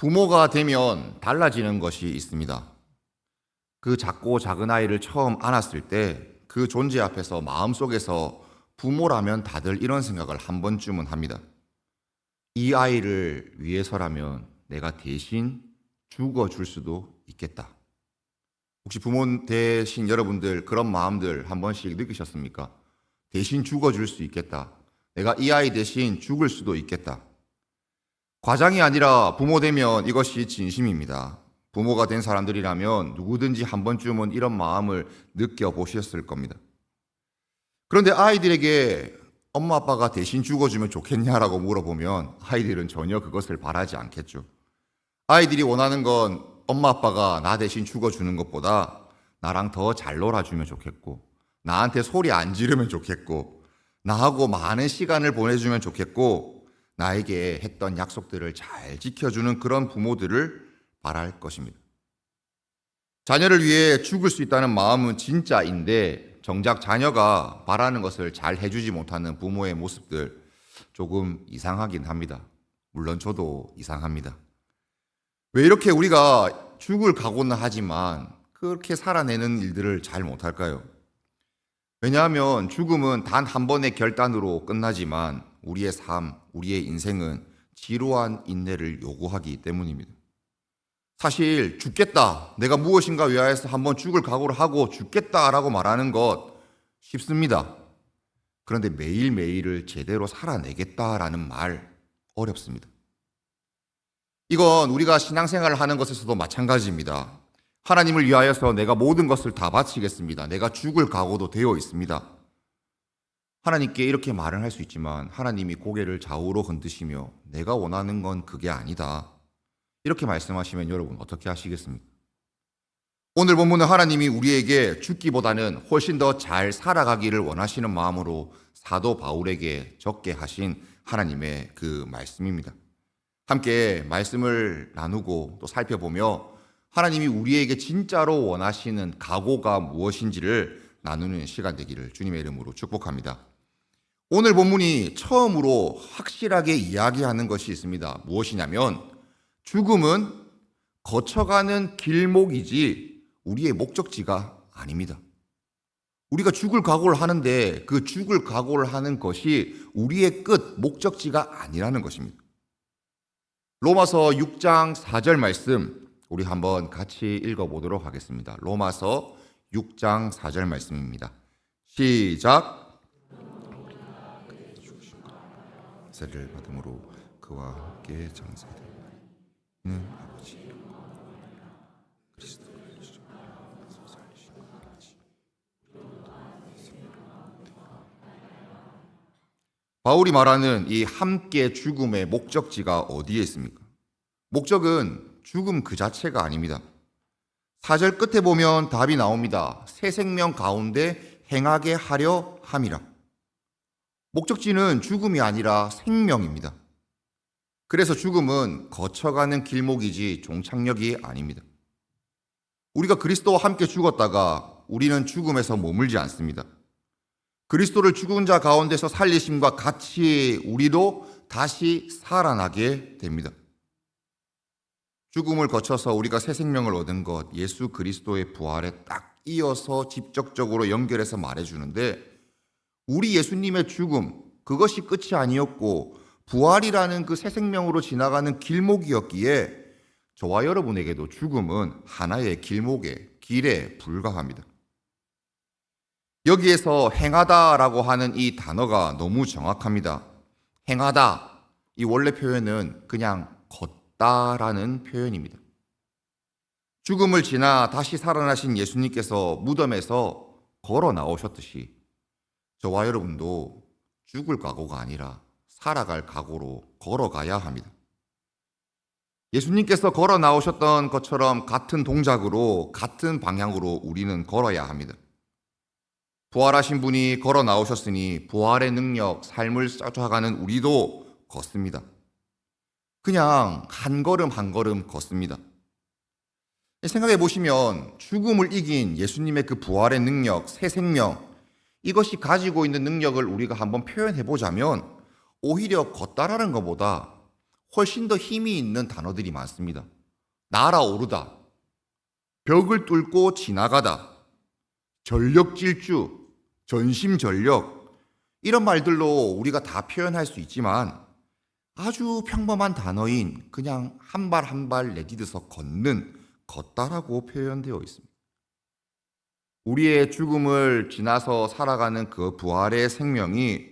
부모가 되면 달라지는 것이 있습니다. 그 작고 작은 아이를 처음 안았을 때 그 존재 앞에서 마음속에서 부모라면 다들 이런 생각을 한 번쯤은 합니다. 이 아이를 위해서라면 내가 대신 죽어줄 수도 있겠다. 혹시 부모 되신 여러분들 그런 마음들 한 번씩 느끼셨습니까? 대신 죽어줄 수 있겠다. 내가 이 아이 대신 죽을 수도 있겠다. 과장이 아니라 부모 되면 이것이 진심입니다. 부모가 된 사람들이라면 누구든지 한 번쯤은 이런 마음을 느껴보셨을 겁니다. 그런데 아이들에게 엄마 아빠가 대신 죽어주면 좋겠냐라고 물어보면 아이들은 전혀 그것을 바라지 않겠죠. 아이들이 원하는 건 엄마 아빠가 나 대신 죽어주는 것보다 나랑 더 잘 놀아주면 좋겠고, 나한테 소리 안 지르면 좋겠고, 나하고 많은 시간을 보내주면 좋겠고, 나에게 했던 약속들을 잘 지켜주는 그런 부모들을 바랄 것입니다. 자녀를 위해 죽을 수 있다는 마음은 진짜인데 정작 자녀가 바라는 것을 잘 해주지 못하는 부모의 모습들 조금 이상하긴 합니다. 물론 저도 이상합니다. 왜 이렇게 우리가 죽을 각오는 하지만 그렇게 살아내는 일들을 잘 못할까요? 왜냐하면 죽음은 단 한 번의 결단으로 끝나지만 우리의 삶, 우리의 인생은 지루한 인내를 요구하기 때문입니다. 사실 죽겠다, 내가 무엇인가 위하여서 한번 죽을 각오를 하고 죽겠다라고 말하는 것 쉽습니다. 그런데 매일매일을 제대로 살아내겠다라는 말 어렵습니다. 이건 우리가 신앙생활을 하는 것에서도 마찬가지입니다. 하나님을 위하여서 내가 모든 것을 다 바치겠습니다. 내가 죽을 각오도 되어 있습니다. 하나님께 이렇게 말을 할 수 있지만 하나님이 고개를 좌우로 흔드시며 내가 원하는 건 그게 아니다, 이렇게 말씀하시면 여러분 어떻게 하시겠습니까? 오늘 본문은 하나님이 우리에게 죽기보다는 훨씬 더 잘 살아가기를 원하시는 마음으로 사도 바울에게 적게 하신 하나님의 그 말씀입니다. 함께 말씀을 나누고 또 살펴보며 하나님이 우리에게 진짜로 원하시는 각오가 무엇인지를 나누는 시간 되기를 주님의 이름으로 축복합니다. 오늘 본문이 처음으로 확실하게 이야기하는 것이 있습니다. 무엇이냐면 죽음은 거쳐가는 길목이지 우리의 목적지가 아닙니다. 우리가 죽을 각오를 하는데 그 죽을 각오를 하는 것이 우리의 끝, 목적지가 아니라는 것입니다. 로마서 6장 4절 말씀 우리 한번 같이 읽어보도록 하겠습니다. 로마서 6장 4절 말씀입니다. 시작. 세를 받음으로 그와 함께 장사되 는 아버지 그리스도를 바울이 말하는 이 함께 죽음의 목적지가 어디에 있습니까? 목적은 죽음 그 자체가 아닙니다. 4절 끝에 보면 답이 나옵니다. 새 생명 가운데 행하게 하려 함이라. 목적지는 죽음이 아니라 생명입니다. 그래서 죽음은 거쳐가는 길목이지 종착역이 아닙니다. 우리가 그리스도와 함께 죽었다가 우리는 죽음에서 머물지 않습니다. 그리스도를 죽은 자 가운데서 살리심과 같이 우리도 다시 살아나게 됩니다. 죽음을 거쳐서 우리가 새 생명을 얻은 것, 예수 그리스도의 부활에 딱 이어서 직접적으로 연결해서 말해주는데 우리 예수님의 죽음, 그것이 끝이 아니었고 부활이라는 그 새 생명으로 지나가는 길목이었기에 저와 여러분에게도 죽음은 하나의 길에 불과합니다. 여기에서 행하다라고 하는 이 단어가 너무 정확합니다. 행하다, 이 원래 표현은 그냥 걷다라는 표현입니다. 죽음을 지나 다시 살아나신 예수님께서 무덤에서 걸어 나오셨듯이 저와 여러분도 죽을 각오가 아니라 살아갈 각오로 걸어가야 합니다. 예수님께서 걸어 나오셨던 것처럼 같은 동작으로 같은 방향으로 우리는 걸어야 합니다. 부활하신 분이 걸어 나오셨으니 부활의 능력, 삶을 쫓아가는 우리도 걷습니다. 그냥 한 걸음 한 걸음 걷습니다. 생각해 보시면 죽음을 이긴 예수님의 그 부활의 능력, 새 생명, 이것이 가지고 있는 능력을 우리가 한번 표현해 보자면 오히려 걷다라는 것보다 훨씬 더 힘이 있는 단어들이 많습니다. 날아오르다, 벽을 뚫고 지나가다, 전력질주, 전심전력, 이런 말들로 우리가 다 표현할 수 있지만 아주 평범한 단어인 그냥 한 발 한 발 내디뎌서 걷다라고 표현되어 있습니다. 우리의 죽음을 지나서 살아가는 그 부활의 생명이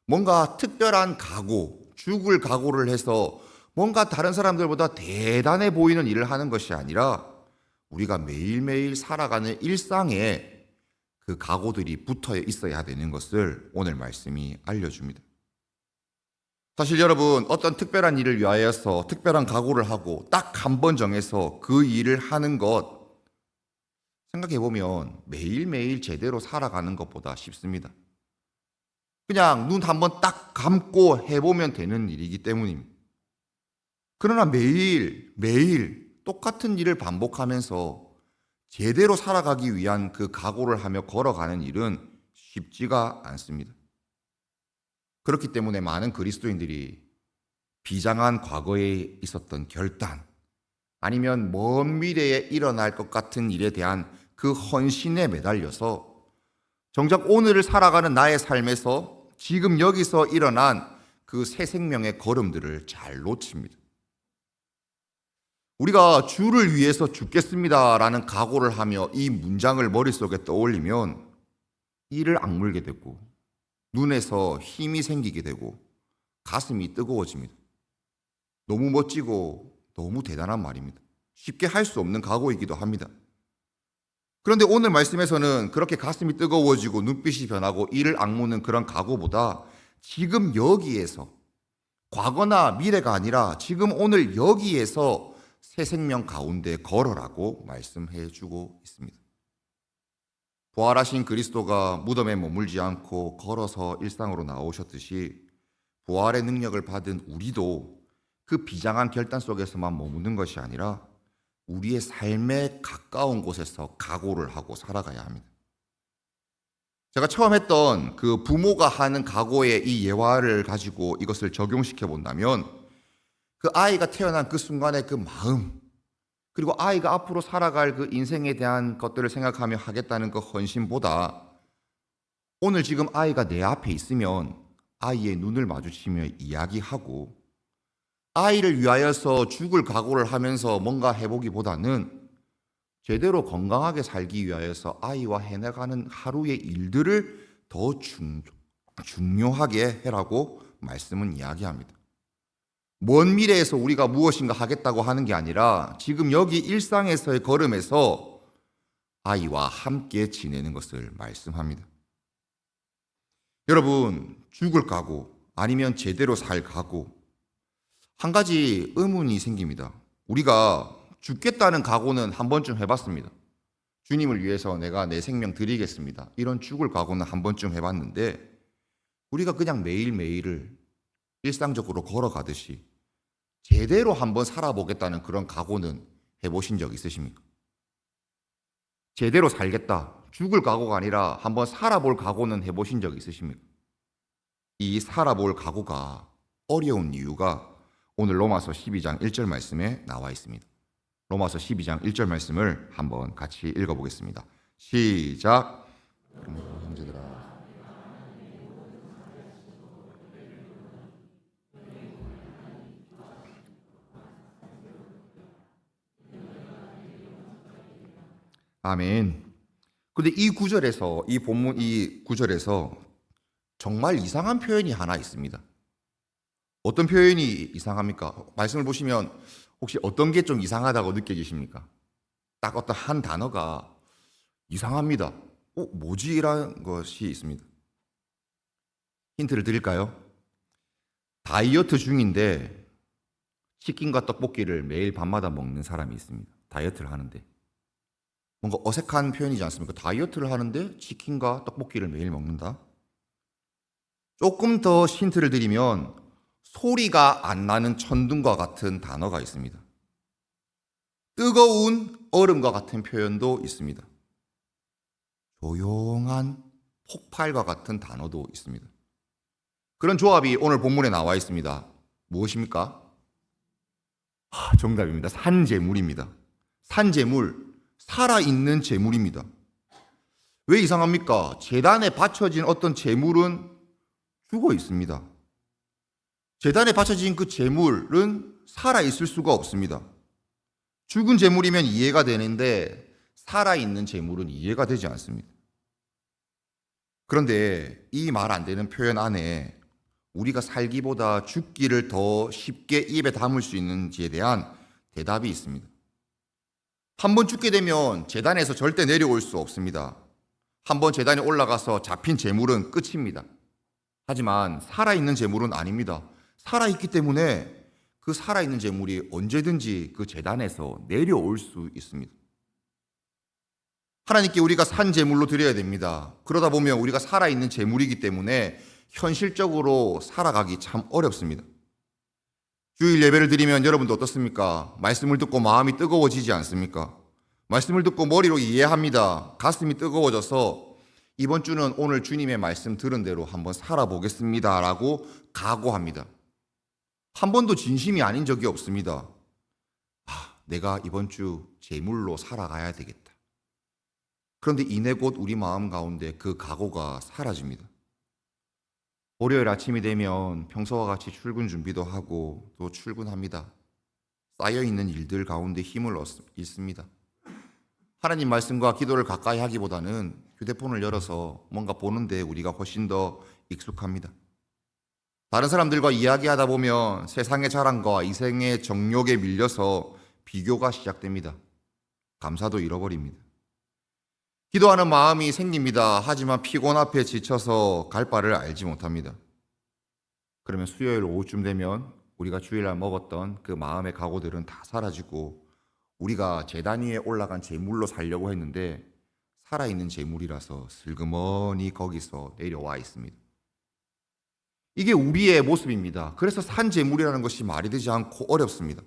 뭔가 특별한 각오, 죽을 각오를 해서 뭔가 다른 사람들보다 대단해 보이는 일을 하는 것이 아니라 우리가 매일매일 살아가는 일상에 그 각오들이 붙어 있어야 되는 것을 오늘 말씀이 알려줍니다. 사실 여러분, 어떤 특별한 일을 위하여서 특별한 각오를 하고 딱 한 번 정해서 그 일을 하는 것, 생각해보면 매일매일 제대로 살아가는 것보다 쉽습니다. 그냥 눈 한 번 딱 감고 해보면 되는 일이기 때문입니다. 그러나 매일 똑같은 일을 반복하면서 제대로 살아가기 위한 그 각오를 하며 걸어가는 일은 쉽지가 않습니다. 그렇기 때문에 많은 그리스도인들이 비장한 과거에 있었던 결단, 아니면 먼 미래에 일어날 것 같은 일에 대한 그 헌신에 매달려서 정작 오늘을 살아가는 나의 삶에서 지금 여기서 일어난 그 새 생명의 걸음들을 잘 놓칩니다. 우리가 주를 위해서 죽겠습니다라는 각오를 하며 이 문장을 머릿속에 떠올리면 이를 악물게 되고 눈에서 힘이 생기게 되고 가슴이 뜨거워집니다. 너무 멋지고 너무 대단한 말입니다. 쉽게 할 수 없는 각오이기도 합니다. 그런데 오늘 말씀에서는 그렇게 가슴이 뜨거워지고 눈빛이 변하고 이를 악무는 그런 각오보다 지금 여기에서, 과거나 미래가 아니라 지금 오늘 여기에서 새 생명 가운데 걸어라고 말씀해 주고 있습니다. 부활하신 그리스도가 무덤에 머물지 않고 걸어서 일상으로 나오셨듯이 부활의 능력을 받은 우리도 그 비장한 결단 속에서만 머무는 것이 아니라 우리의 삶에 가까운 곳에서 각오를 하고 살아가야 합니다. 제가 처음 했던 그 부모가 하는 각오의 이 예화를 가지고 이것을 적용시켜 본다면 그 아이가 태어난 그 순간의 그 마음, 그리고 아이가 앞으로 살아갈 그 인생에 대한 것들을 생각하며 하겠다는 그 헌신보다 오늘 지금 아이가 내 앞에 있으면 아이의 눈을 마주치며 이야기하고 아이를 위하여서 죽을 각오를 하면서 뭔가 해보기보다는 제대로 건강하게 살기 위하여서 아이와 해나가는 하루의 일들을 더 중요하게 해라고 말씀은 이야기합니다. 먼 미래에서 우리가 무엇인가 하겠다고 하는 게 아니라 지금 여기 일상에서의 걸음에서 아이와 함께 지내는 것을 말씀합니다. 여러분, 죽을 각오 아니면 제대로 살 각오, 한 가지 의문이 생깁니다. 우리가 죽겠다는 각오는 한 번쯤 해봤습니다. 주님을 위해서 내가 내 생명 드리겠습니다. 이런 죽을 각오는 한 번쯤 해봤는데 우리가 그냥 매일매일을 일상적으로 걸어가듯이 제대로 한번 살아보겠다는 그런 각오는 해보신 적 있으십니까? 제대로 살겠다, 죽을 각오가 아니라 한번 살아볼 각오는 해보신 적 있으십니까? 이 살아볼 각오가 어려운 이유가 오늘 로마서 12장 1절 말씀에 나와 있습니다. 로마서 12장 1절 말씀을 한번 같이 읽어보겠습니다. 시작. 형제들아, 아멘. 근데 이 구절에서, 이 본문 이 구절에서 정말 이상한 표현이 하나 있습니다. 어떤 표현이 이상합니까? 말씀을 보시면 혹시 어떤 게 좀 이상하다고 느껴지십니까? 딱 어떤 한 단어가 이상합니다. 뭐지? 라는 것이 있습니다. 힌트를 드릴까요? 다이어트 중인데 치킨과 떡볶이를 매일 밤마다 먹는 사람이 있습니다. 다이어트를 하는데. 뭔가 어색한 표현이지 않습니까? 다이어트를 하는데 치킨과 떡볶이를 매일 먹는다? 조금 더 힌트를 드리면 소리가 안 나는 천둥과 같은 단어가 있습니다. 뜨거운 얼음과 같은 표현도 있습니다. 조용한 폭발과 같은 단어도 있습니다. 그런 조합이 오늘 본문에 나와 있습니다. 무엇입니까? 정답입니다. 산재물입니다. 산재물, 살아있는 재물입니다. 왜 이상합니까? 제단에 바쳐진 어떤 재물은 죽어 있습니다. 제단에 바쳐진 그 재물은 살아있을 수가 없습니다. 죽은 재물이면 이해가 되는데 살아있는 재물은 이해가 되지 않습니다. 그런데 이 말 안 되는 표현 안에 우리가 살기보다 죽기를 더 쉽게 입에 담을 수 있는지에 대한 대답이 있습니다. 한번 죽게 되면 제단에서 절대 내려올 수 없습니다. 한번 제단에 올라가서 잡힌 재물은 끝입니다. 하지만 살아있는 재물은 아닙니다. 살아있기 때문에 그 살아있는 재물이 언제든지 그 제단에서 내려올 수 있습니다. 하나님께 우리가 산 재물로 드려야 됩니다. 그러다 보면 우리가 살아있는 재물이기 때문에 현실적으로 살아가기 참 어렵습니다. 주일 예배를 드리면 여러분도 어떻습니까? 말씀을 듣고 마음이 뜨거워지지 않습니까? 말씀을 듣고 머리로 이해합니다. 가슴이 뜨거워져서 이번 주는 오늘 주님의 말씀 들은 대로 한번 살아보겠습니다 라고 각오합니다. 한 번도 진심이 아닌 적이 없습니다. 내가 이번 주 제물로 살아가야 되겠다. 그런데 이내 곧 우리 마음 가운데 그 각오가 사라집니다. 월요일 아침이 되면 평소와 같이 출근 준비도 하고 또 출근합니다. 쌓여있는 일들 가운데 힘을 잃습니다. 하나님 말씀과 기도를 가까이 하기보다는 휴대폰을 열어서 뭔가 보는데 우리가 훨씬 더 익숙합니다. 다른 사람들과 이야기하다 보면 세상의 자랑과 이생의 정욕에 밀려서 비교가 시작됩니다. 감사도 잃어버립니다. 기도하는 마음이 생깁니다. 하지만 피곤 앞에 지쳐서 갈 바를 알지 못합니다. 그러면 수요일 오후쯤 되면 우리가 주일날 먹었던 그 마음의 각오들은 다 사라지고 우리가 제단 위에 올라간 재물로 살려고 했는데 살아있는 재물이라서 슬그머니 거기서 내려와 있습니다. 이게 우리의 모습입니다. 그래서 산 재물이라는 것이 말이 되지 않고 어렵습니다.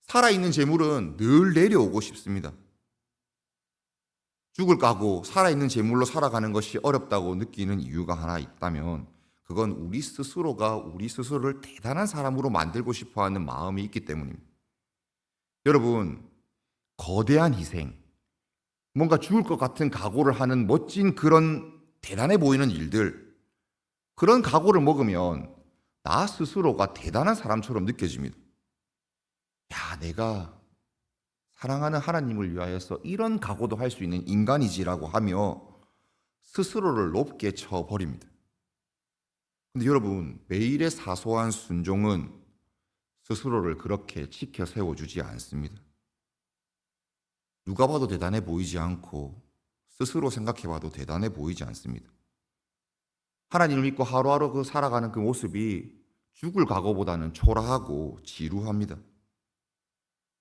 살아있는 재물은 늘 내려오고 싶습니다. 죽을 각오, 살아있는 재물로 살아가는 것이 어렵다고 느끼는 이유가 하나 있다면 그건 우리 스스로가 우리 스스로를 대단한 사람으로 만들고 싶어하는 마음이 있기 때문입니다. 여러분, 거대한 희생, 뭔가 죽을 것 같은 각오를 하는 멋진 그런 대단해 보이는 일들, 그런 각오를 먹으면 나 스스로가 대단한 사람처럼 느껴집니다. 내가 사랑하는 하나님을 위하여서 이런 각오도 할 수 있는 인간이지라고 하며 스스로를 높게 쳐버립니다. 근데 여러분, 매일의 사소한 순종은 스스로를 그렇게 지켜 세워주지 않습니다. 누가 봐도 대단해 보이지 않고 스스로 생각해봐도 대단해 보이지 않습니다. 하나님을 믿고 하루하루 살아가는 그 모습이 죽을 각오보다는 초라하고 지루합니다.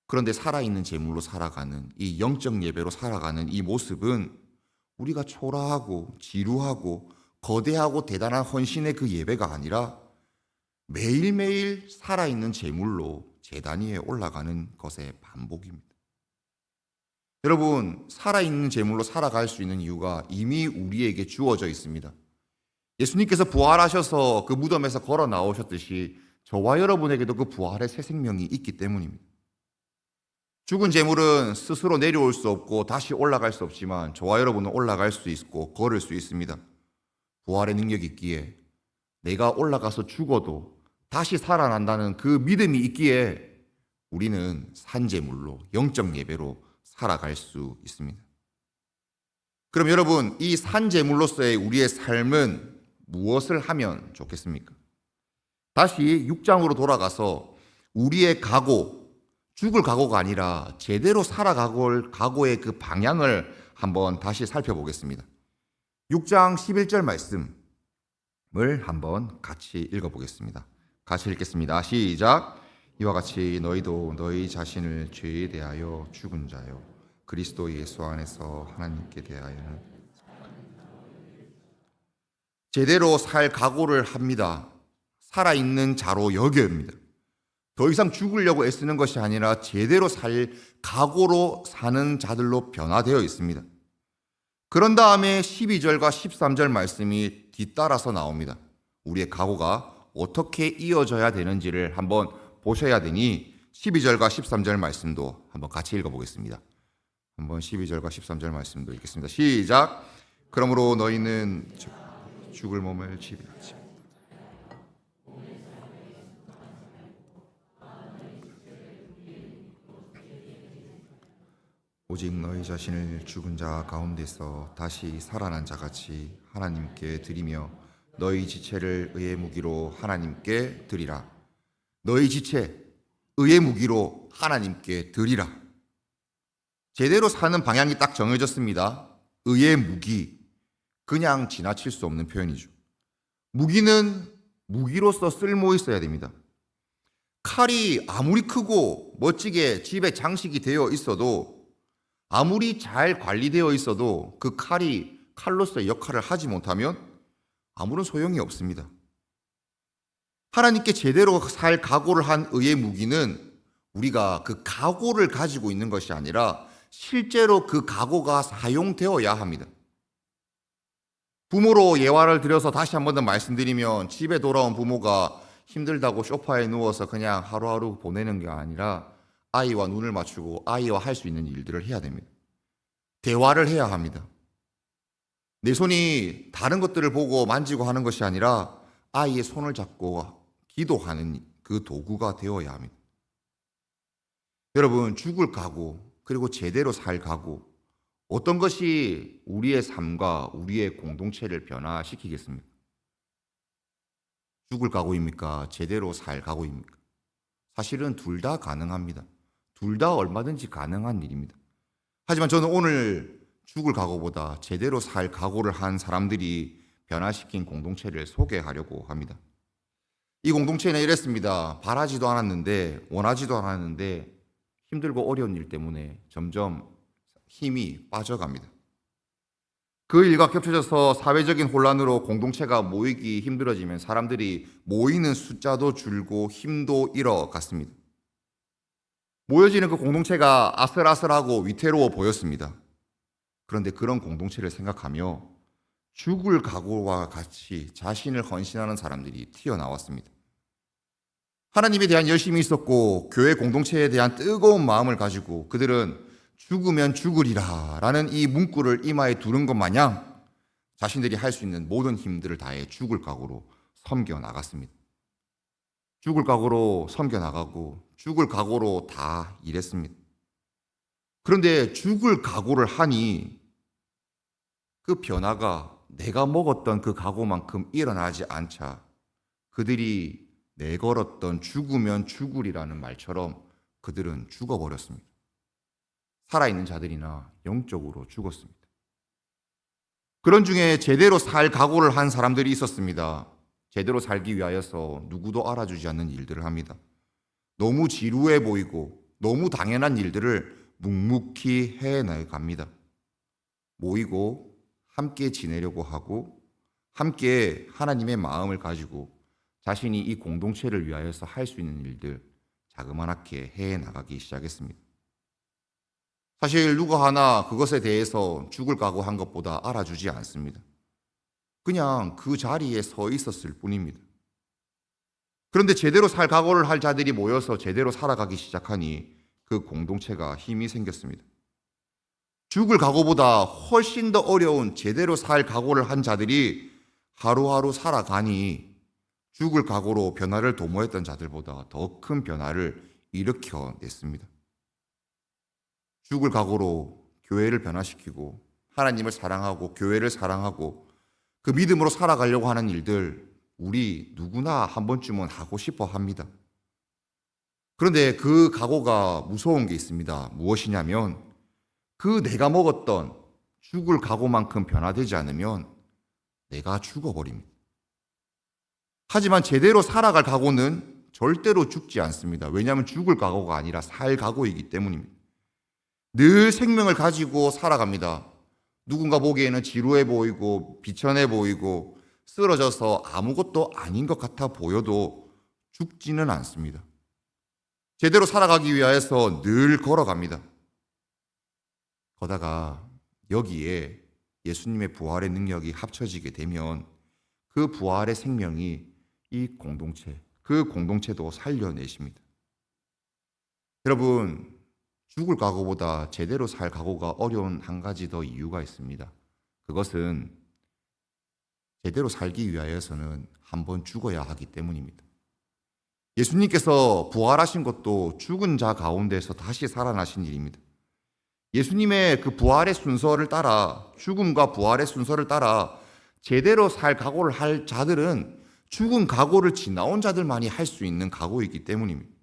그런데 살아있는 재물로 살아가는 이 영적 예배로 살아가는 이 모습은 우리가 초라하고 지루하고 거대하고 대단한 헌신의 그 예배가 아니라 매일매일 살아있는 재물로 제단 위에 올라가는 것의 반복입니다. 여러분, 살아있는 재물로 살아갈 수 있는 이유가 이미 우리에게 주어져 있습니다. 예수님께서 부활하셔서 그 무덤에서 걸어 나오셨듯이 저와 여러분에게도 그 부활의 새 생명이 있기 때문입니다. 죽은 재물은 스스로 내려올 수 없고 다시 올라갈 수 없지만 저와 여러분은 올라갈 수 있고 걸을 수 있습니다. 부활의 능력이 있기에 내가 올라가서 죽어도 다시 살아난다는 그 믿음이 있기에 우리는 산재물로 영적 예배로 살아갈 수 있습니다. 그럼 여러분, 이 산재물로서의 우리의 삶은 무엇을 하면 좋겠습니까? 다시 6장으로 돌아가서 우리의 각오, 죽을 각오가 아니라 제대로 살아가고 각오의 그 방향을 한번 다시 살펴보겠습니다. 6장 11절 말씀을 한번 같이 읽어보겠습니다. 같이 읽겠습니다. 시작. 이와 같이 너희도 너희 자신을 죄에 대하여 죽은 자요 그리스도 예수 안에서 하나님께 대하여는 제대로 살 각오를 합니다. 살아있는 자로 여겨야 합니다. 더 이상 죽으려고 애쓰는 것이 아니라 제대로 살 각오로 사는 자들로 변화되어 있습니다. 그런 다음에 12절과 13절 말씀이 뒤따라서 나옵니다. 우리의 각오가 어떻게 이어져야 되는지를 한번 보셔야 되니 12절과 13절 말씀도 한번 같이 읽어보겠습니다. 한번 12절과 13절 말씀도 읽겠습니다. 시작. 그러므로 너희는 죽을 몸을 지배하지 오직 너희 자신을 죽은 자 가운데서 다시 살아난 자같이 하나님께 드리며 너희 지체를 의의 무기로 하나님께 드리라. 너희 지체, 의의 무기로 하나님께 드리라. 제대로 사는 방향이 딱 정해졌습니다. 의의 무기, 그냥 지나칠 수 없는 표현이죠. 무기는 무기로서 쓸모 있어야 됩니다. 칼이 아무리 크고 멋지게 집에 장식이 되어 있어도, 아무리 잘 관리되어 있어도 그 칼이 칼로서의 역할을 하지 못하면 아무런 소용이 없습니다. 하나님께 제대로 살 각오를 한 의의 무기는 우리가 그 각오를 가지고 있는 것이 아니라 실제로 그 각오가 사용되어야 합니다. 부모로 예화를 들여서 다시 한 번 더 말씀드리면, 집에 돌아온 부모가 힘들다고 소파에 누워서 그냥 하루하루 보내는 게 아니라 아이와 눈을 맞추고 아이와 할 수 있는 일들을 해야 됩니다. 대화를 해야 합니다. 내 손이 다른 것들을 보고 만지고 하는 것이 아니라 아이의 손을 잡고 기도하는 그 도구가 되어야 합니다. 여러분, 죽을 각오, 그리고 제대로 살 각오, 어떤 것이 우리의 삶과 우리의 공동체를 변화시키겠습니까? 죽을 각오입니까? 제대로 살 각오입니까? 사실은 둘 다 가능합니다. 둘 다 얼마든지 가능한 일입니다. 하지만 저는 오늘 죽을 각오보다 제대로 살 각오를 한 사람들이 변화시킨 공동체를 소개하려고 합니다. 이 공동체는 이랬습니다. 바라지도 않았는데, 원하지도 않았는데 힘들고 어려운 일 때문에 점점 힘이 빠져갑니다. 그 일과 겹쳐져서 사회적인 혼란으로 공동체가 모이기 힘들어지면 사람들이 모이는 숫자도 줄고 힘도 잃어갔습니다. 모여지는 그 공동체가 아슬아슬하고 위태로워 보였습니다. 그런데 그런 공동체를 생각하며 죽을 각오와 같이 자신을 헌신하는 사람들이 튀어나왔습니다. 하나님에 대한 열심이 있었고 교회 공동체에 대한 뜨거운 마음을 가지고 그들은 죽으면 죽으리라 라는 이 문구를 이마에 두른 것 마냥 자신들이 할 수 있는 모든 힘들을 다해 죽을 각오로 섬겨 나갔습니다. 죽을 각오로 섬겨 나가고 죽을 각오로 다 일했습니다. 그런데 죽을 각오를 하니 그 변화가 내가 먹었던 그 각오만큼 일어나지 않자 그들이 내걸었던 죽으면 죽으리라는 말처럼 그들은 죽어버렸습니다. 살아있는 자들이나 영적으로 죽었습니다. 그런 중에 제대로 살 각오를 한 사람들이 있었습니다. 제대로 살기 위하여서 누구도 알아주지 않는 일들을 합니다. 너무 지루해 보이고 너무 당연한 일들을 묵묵히 해나갑니다. 모이고 함께 지내려고 하고 함께 하나님의 마음을 가지고 자신이 이 공동체를 위하여서 할 수 있는 일들 자그마하게 해나가기 시작했습니다. 사실 누구 하나 그것에 대해서 죽을 각오한 것보다 알아주지 않습니다. 그냥 그 자리에 서 있었을 뿐입니다. 그런데 제대로 살 각오를 할 자들이 모여서 제대로 살아가기 시작하니 그 공동체가 힘이 생겼습니다. 죽을 각오보다 훨씬 더 어려운 제대로 살 각오를 한 자들이 하루하루 살아가니 죽을 각오로 변화를 도모했던 자들보다 더 큰 변화를 일으켜냈습니다. 죽을 각오로 교회를 변화시키고 하나님을 사랑하고 교회를 사랑하고 그 믿음으로 살아가려고 하는 일들 우리 누구나 한 번쯤은 하고 싶어 합니다. 그런데 그 각오가 무서운 게 있습니다. 무엇이냐면 그 내가 먹었던 죽을 각오만큼 변화되지 않으면 내가 죽어버립니다. 하지만 제대로 살아갈 각오는 절대로 죽지 않습니다. 왜냐하면 죽을 각오가 아니라 살 각오이기 때문입니다. 늘 생명을 가지고 살아갑니다. 누군가 보기에는 지루해 보이고 비천해 보이고 쓰러져서 아무것도 아닌 것 같아 보여도 죽지는 않습니다. 제대로 살아가기 위해서 늘 걸어갑니다. 거다가 여기에 예수님의 부활의 능력이 합쳐지게 되면 그 부활의 생명이 이 공동체, 그 공동체도 살려내십니다. 여러분, 죽을 각오보다 제대로 살 각오가 어려운 한 가지 더 이유가 있습니다. 그것은 제대로 살기 위하여서는 한번 죽어야 하기 때문입니다. 예수님께서 부활하신 것도 죽은 자 가운데서 다시 살아나신 일입니다. 예수님의 그 부활의 순서를 따라, 죽음과 부활의 순서를 따라 제대로 살 각오를 할 자들은 죽은 각오를 지나온 자들만이 할 수 있는 각오이기 때문입니다.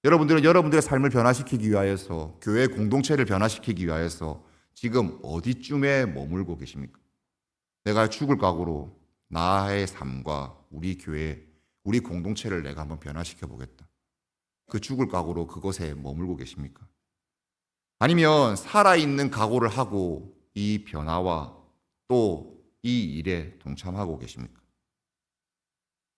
여러분들은 여러분들의 삶을 변화시키기 위하여서, 교회 공동체를 변화시키기 위하여서 지금 어디쯤에 머물고 계십니까? 내가 죽을 각오로 나의 삶과 우리 교회, 우리 공동체를 내가 한번 변화시켜 보겠다. 그 죽을 각오로 그곳에 머물고 계십니까? 아니면 살아있는 각오를 하고 이 변화와 또 이 일에 동참하고 계십니까?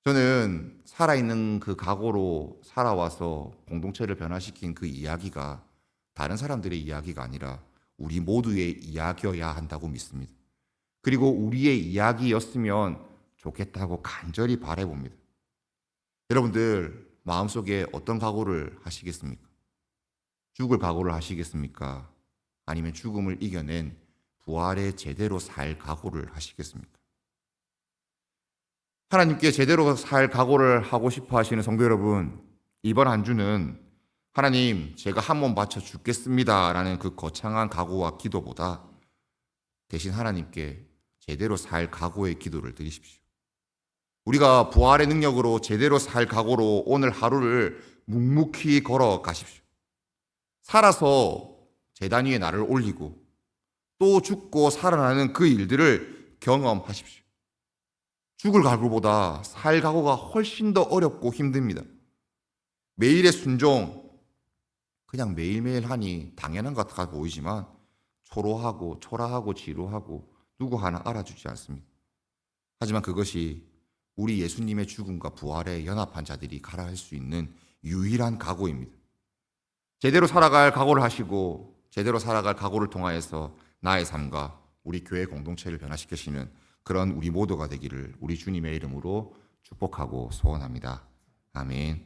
저는 살아있는 그 각오로 살아와서 공동체를 변화시킨 그 이야기가 다른 사람들의 이야기가 아니라 우리 모두의 이야기여야 한다고 믿습니다. 그리고 우리의 이야기였으면 좋겠다고 간절히 바라봅니다. 여러분들 마음속에 어떤 각오를 하시겠습니까? 죽을 각오를 하시겠습니까? 아니면 죽음을 이겨낸 부활에 제대로 살 각오를 하시겠습니까? 하나님께 제대로 살 각오를 하고 싶어 하시는 성도 여러분, 이번 한 주는 하나님, 제가 한 몸 바쳐 죽겠습니다 라는 그 거창한 각오와 기도보다 대신 하나님께 제대로 살 각오의 기도를 드리십시오. 우리가 부활의 능력으로 제대로 살 각오로 오늘 하루를 묵묵히 걸어 가십시오. 살아서 제단 위에 나를 올리고 또 죽고 살아나는 그 일들을 경험하십시오. 죽을 각오보다 살 각오가 훨씬 더 어렵고 힘듭니다. 매일의 순종, 그냥 매일매일 하니 당연한 것 같아 보이지만 초라하고 지루하고 누구 하나 알아주지 않습니다. 하지만 그것이 우리 예수님의 죽음과 부활에 연합한 자들이 가라 할 수 있는 유일한 각오입니다. 제대로 살아갈 각오를 하시고 제대로 살아갈 각오를 통하여서 나의 삶과 우리 교회 공동체를 변화시키시는 그런 우리 모두가 되기를 우리 주님의 이름으로 축복하고 소원합니다. 아멘.